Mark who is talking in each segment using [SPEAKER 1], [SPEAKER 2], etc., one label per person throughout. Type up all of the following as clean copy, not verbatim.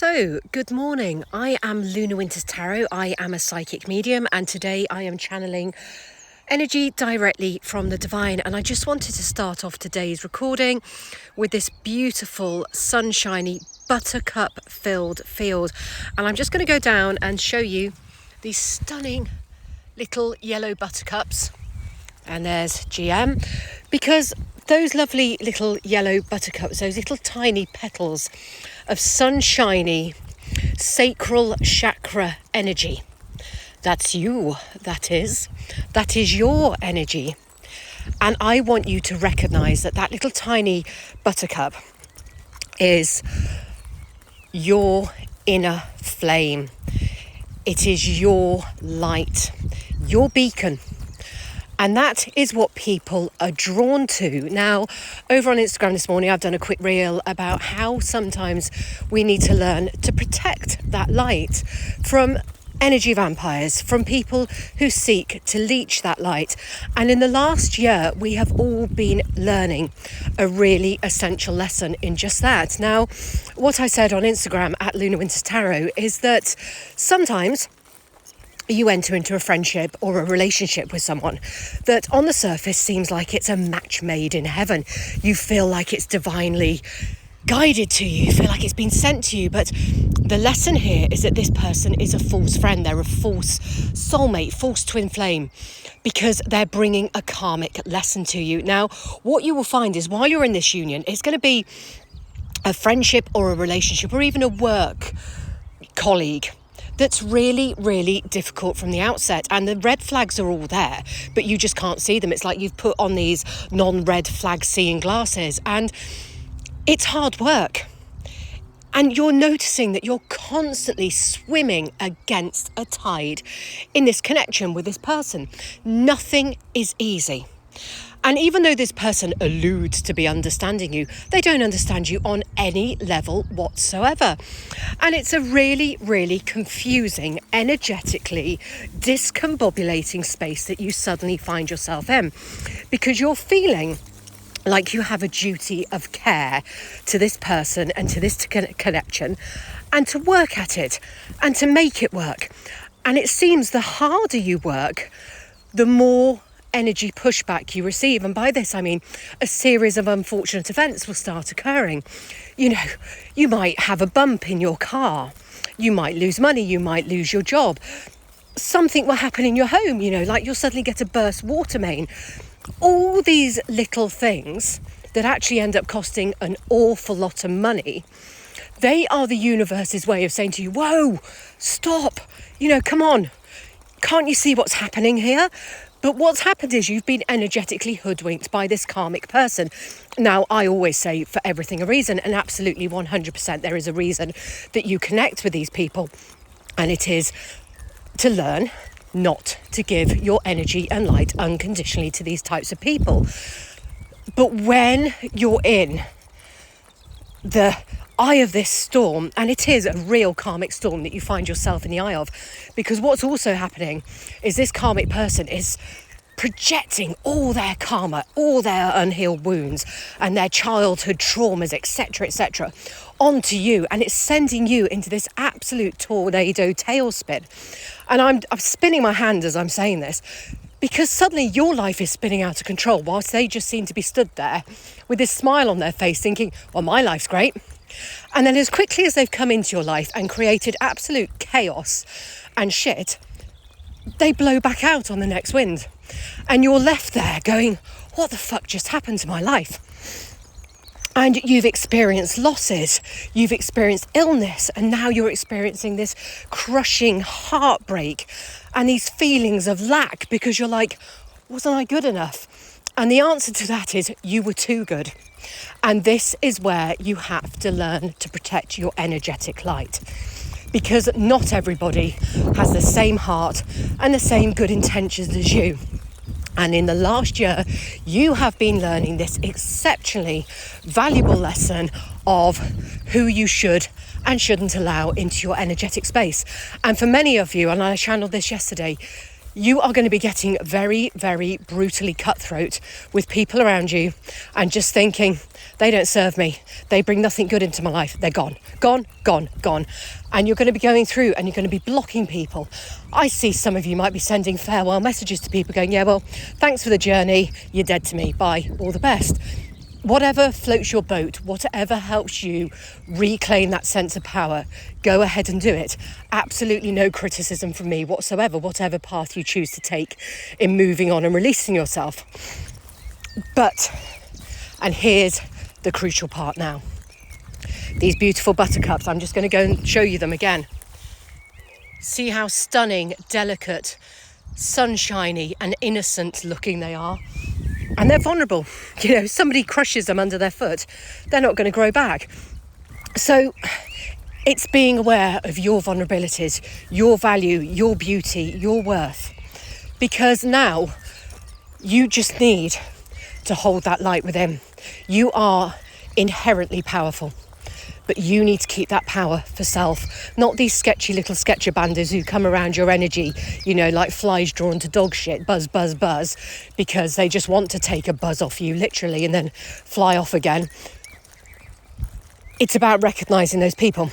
[SPEAKER 1] So, good morning. I am Luna Winters Tarot. I am a psychic medium, and today I am channeling energy directly from the divine. And I just wanted to start off today's recording with this beautiful, sunshiny, buttercup filled field. And I'm just going to go down and show you these stunning little yellow buttercups. And there's GM, because those lovely little yellow buttercups, those little tiny petals of sunshiny sacral chakra energy. That's you, that is your energy. And I want you to recognize that little tiny buttercup is your inner flame. It is your light, your beacon. And that is what people are drawn to. Now, over on Instagram this morning, I've done a quick reel about how sometimes we need to learn to protect that light from energy vampires, from people who seek to leech that light. And in the last year, we have all been learning a really essential lesson in just that. Now, what I said on Instagram at Luna Winters Tarot is that sometimes you enter into a friendship or a relationship with someone that on the surface seems like it's a match made in heaven. You feel like it's divinely guided to you. You feel like it's been sent to you. But the lesson here is that this person is a false friend. They're a false soulmate, false twin flame, because they're bringing a karmic lesson to you. Now, what you will find is while you're in this union, it's going to be a friendship or a relationship or even a work colleague that's really, really difficult from the outset. And the red flags are all there, but you just can't see them. It's like you've put on these non-red flag seeing glasses, and it's hard work. And you're noticing that you're constantly swimming against a tide in this connection with this person. Nothing is easy. And even though this person alludes to be understanding you, they don't understand you on any level whatsoever. And it's a really, really confusing, energetically discombobulating space that you suddenly find yourself in, because you're feeling like you have a duty of care to this person and to this connection, and to work at it and to make it work. And it seems the harder you work, the more energy pushback you receive. And by this I mean a series of unfortunate events will start occurring. You know, you might have a bump in your car, you might lose money, you might lose your job, something will happen in your home, you know, like you'll suddenly get a burst water main. All these little things that actually end up costing an awful lot of money, they are the universe's way of saying to you, whoa, stop, you know, come on, can't you see what's happening here? But what's happened is you've been energetically hoodwinked by this karmic person. Now, I always say for everything a reason, and absolutely 100% there is a reason that you connect with these people. And it is to learn not to give your energy and light unconditionally to these types of people. But when you're in the eye of this storm, and it is a real karmic storm that you find yourself in the eye of, because what's also happening is this karmic person is projecting all their karma, all their unhealed wounds and their childhood traumas, etc., onto you, and it's sending you into this absolute tornado tailspin. And I'm spinning my hand as I'm saying this, because suddenly your life is spinning out of control whilst they just seem to be stood there with this smile on their face thinking, well, my life's great. And then as quickly as they've come into your life and created absolute chaos and shit, they blow back out on the next wind. And you're left there going, what the fuck just happened to my life? And you've experienced losses, you've experienced illness, and now you're experiencing this crushing heartbreak and these feelings of lack because you're like, wasn't I good enough? And the answer to that is you were too good. And this is where you have to learn to protect your energetic light, because not everybody has the same heart and the same good intentions as you. And in the last year, you have been learning this exceptionally valuable lesson of who you should and shouldn't allow into your energetic space. And for many of you, and I channeled this yesterday, you are going to be getting very, very brutally cutthroat with people around you and just thinking, they don't serve me. They bring nothing good into my life. They're gone, gone, gone, gone. And you're going to be going through and you're going to be blocking people. I see some of you might be sending farewell messages to people going, yeah, well, thanks for the journey. You're dead to me. Bye. All the best. Whatever floats your boat, whatever helps you reclaim that sense of power, go ahead and do it. Absolutely no criticism from me whatsoever, whatever path you choose to take in moving on and releasing yourself. But, and here's the crucial part now. These beautiful buttercups, I'm just going to go and show you them again. See how stunning, delicate, sunshiny and innocent looking they are. And they're vulnerable. You know, somebody crushes them under their foot, they're not going to grow back. So it's being aware of your vulnerabilities, your value, your beauty, your worth. Because now you just need to hold that light within. You are inherently powerful. But you need to keep that power for self, not these sketchy little sketcher banders who come around your energy, you know, like flies drawn to dog shit, buzz, buzz, buzz, because they just want to take a buzz off you, literally, and then fly off again. It's about recognising those people.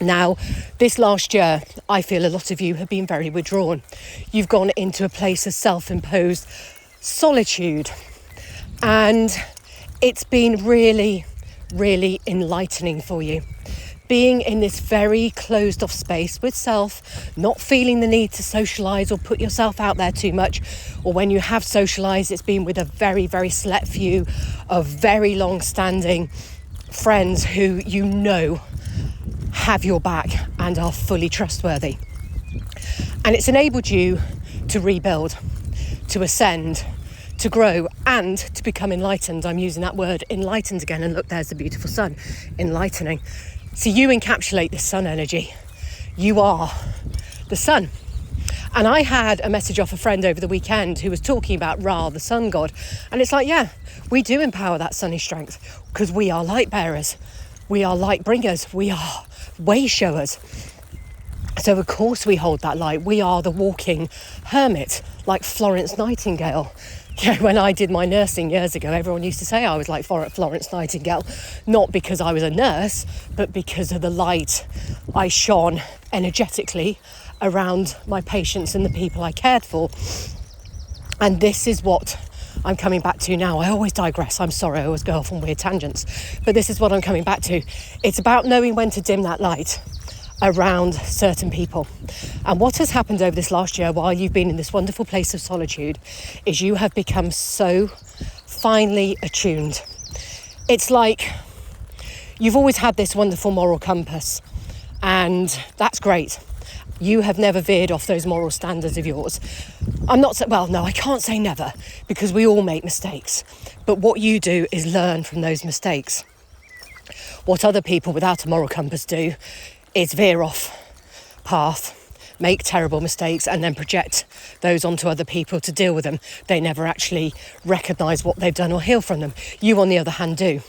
[SPEAKER 1] Now, this last year, I feel a lot of you have been very withdrawn. You've gone into a place of self-imposed solitude, and it's been really enlightening for you. Being in this very closed off space with self, not feeling the need to socialise or put yourself out there too much, or when you have socialised, it's been with a very select few of very long standing friends who you know have your back and are fully trustworthy. And it's enabled you to rebuild, to ascend, to grow and to become enlightened. I'm using that word enlightened again, and look, there's the beautiful sun, enlightening. So you encapsulate this sun energy. You are the sun. And I had a message off a friend over the weekend who was talking about Ra, the sun god. And it's like, yeah, we do empower that sunny strength because we are light bearers. We are light bringers. We are way showers. So of course we hold that light. We are the walking hermit, like Florence Nightingale. Yeah, when I did my nursing years ago, everyone used to say I was like Florence Nightingale, not because I was a nurse, but because of the light I shone energetically around my patients and the people I cared for. And this is what I'm coming back to now. I always digress. I'm sorry, I always go off on weird tangents. But this is what I'm coming back to. It's about knowing when to dim that light around certain people. And what has happened over this last year while you've been in this wonderful place of solitude is you have become so finely attuned. It's like you've always had this wonderful moral compass, and that's great. You have never veered off those moral standards of yours. I can't say never, because we all make mistakes. But what you do is learn from those mistakes. What other people without a moral compass do is veer off path, make terrible mistakes, and then project those onto other people to deal with them. They never actually recognise what they've done or heal from them. You, on the other hand, do.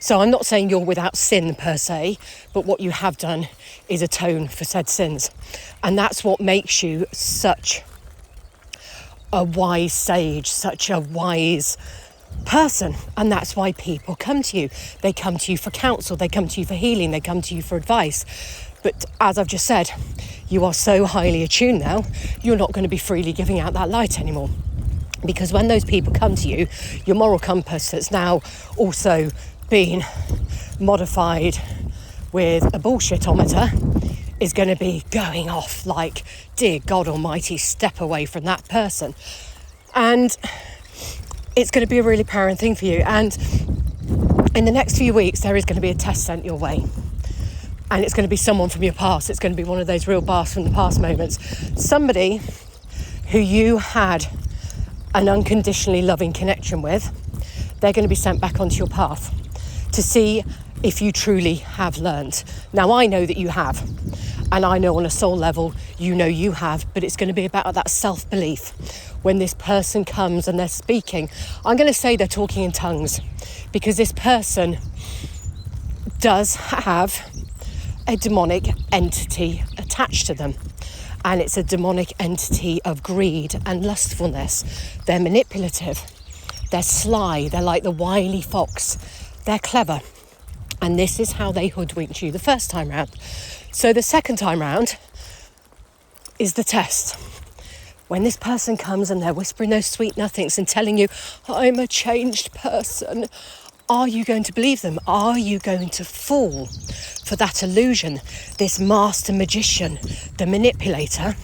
[SPEAKER 1] So I'm not saying you're without sin per se, but what you have done is atone for said sins. And that's what makes you such a wise sage, such a wise person. And that's why people come to you. They come to you for counsel, they come to you for healing, they come to you for advice. But as I've just said, you are so highly attuned now, you're not going to be freely giving out that light anymore. Because when those people come to you, your moral compass that's now also been modified with a bullshitometer is going to be going off like, dear God Almighty, step away from that person. And it's going to be a really powering thing for you. And in the next few weeks, there is going to be a test sent your way. And it's going to be someone from your past. It's going to be one of those real blast from the past moments. Somebody who you had an unconditionally loving connection with, they're going to be sent back onto your path to see if you truly have learned. Now, I know that you have. And I know on a soul level, you know you have. But it's going to be about that self-belief. When this person comes and they're speaking, I'm going to say they're talking in tongues. Because this person does have a demonic entity attached to them, and it's a demonic entity of greed and lustfulness. They're manipulative, they're sly, they're like the wily fox, they're clever. And this is how they hoodwinked you the first time round. So the second time round is the test. When this person comes and they're whispering those sweet nothings and telling you, I'm a changed person, are you going to believe them? Are you going to fall for that illusion, this master magician, the manipulator?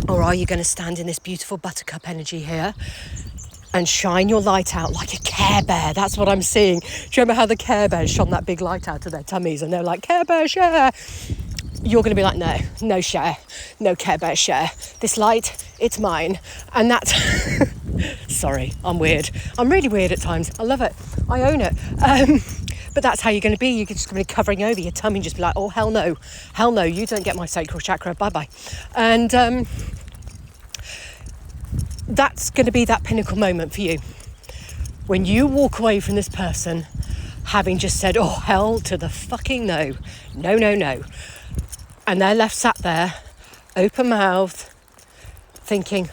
[SPEAKER 1] Or are you going to stand in this beautiful buttercup energy here and shine your light out like a Care Bear? That's what I'm seeing. Do you remember how the Care Bears shone that big light out of their tummies and they're like, Care Bear, share? You're going to be like, no share, no Care Bear share. This light, it's mine. And that's... Sorry, I'm weird. I'm really weird at times. I love it. I own it. But that's how you're going to be. You're just going to be covering over your tummy and just be like, oh, hell no, you don't get my sacral chakra, bye-bye. And that's going to be that pinnacle moment for you. When you walk away from this person, having just said, oh, hell to the fucking no. And they're left sat there, open mouthed, thinking,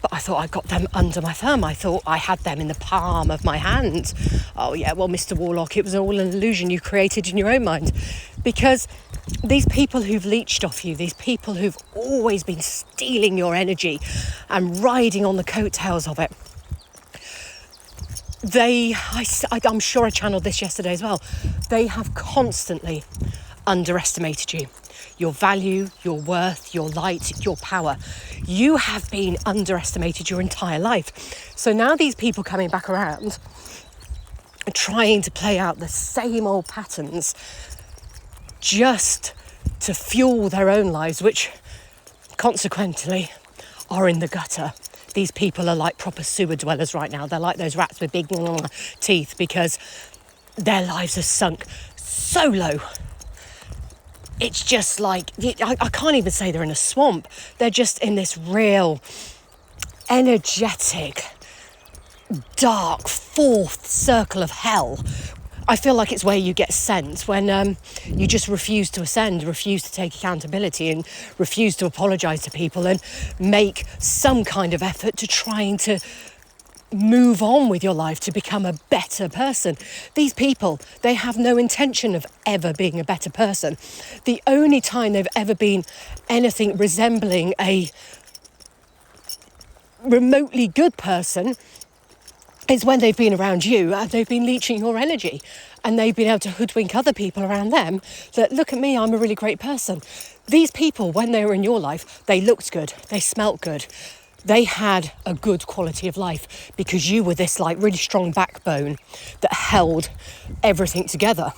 [SPEAKER 1] but I thought I got them under my thumb. I thought I had them in the palm of my hand. Oh yeah, well, Mr. Warlock, it was all an illusion you created in your own mind. Because these people who've leached off you, these people who've always been stealing your energy and riding on the coattails of it, I'm sure I channeled this yesterday as well, they have constantly underestimated you. Your value, your worth, your light, your power. You have been underestimated your entire life. So now these people coming back around, trying to play out the same old patterns just to fuel their own lives, which consequently are in the gutter. These people are like proper sewer dwellers right now. They're like those rats with big teeth because their lives are sunk so low. It's just like, I can't even say they're in a swamp. They're just in this real, energetic, dark, fourth circle of hell. I feel like it's where you get sent when you just refuse to ascend, refuse to take accountability and refuse to apologise to people and make some kind of effort to trying to move on with your life to become a better person. These people, they have no intention of ever being a better person. The only time they've ever been anything resembling a remotely good person is when they've been around you and they've been leeching your energy and they've been able to hoodwink other people around them that, look at me, I'm a really great person. These people, when they were in your life, they looked good, they smelt good. They had a good quality of life because you were this like really strong backbone that held everything together.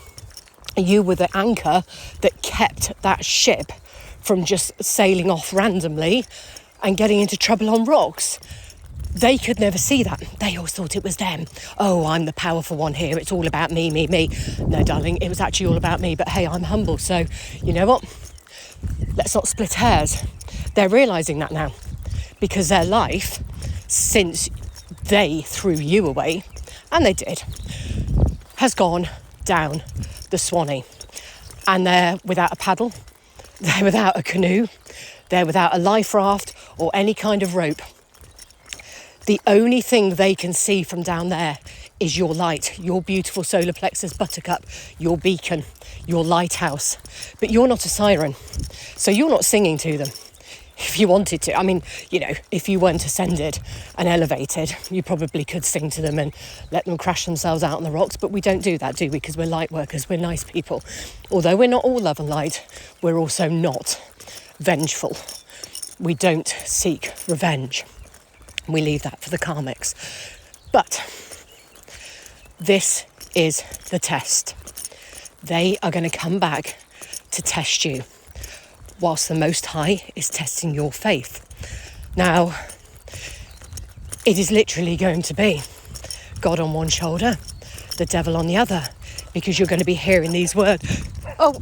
[SPEAKER 1] You were the anchor that kept that ship from just sailing off randomly and getting into trouble on rocks. They could never see that. They always thought it was them. Oh, I'm the powerful one here. It's all about me. No, darling, it was actually all about me. But hey, I'm humble. So, you know what? Let's not split hairs. They're realising that now. Because their life, since they threw you away, and they did, has gone down the Swanee. And they're without a paddle, they're without a canoe, they're without a life raft or any kind of rope. The only thing they can see from down there is your light, your beautiful solar plexus buttercup, your beacon, your lighthouse. But you're not a siren, so you're not singing to them. If you wanted to, I mean, you know, if you weren't ascended and elevated, you probably could sing to them and let them crash themselves out on the rocks. But we don't do that, do we? Because we're light workers, we're nice people. Although we're not all love and light, we're also not vengeful. We don't seek revenge. We leave that for the karmics. But this is the test. They are going to come back to test you, whilst the Most High is testing your faith. Now, it is literally going to be God on one shoulder, the devil on the other, because you're going to be hearing these words. Oh,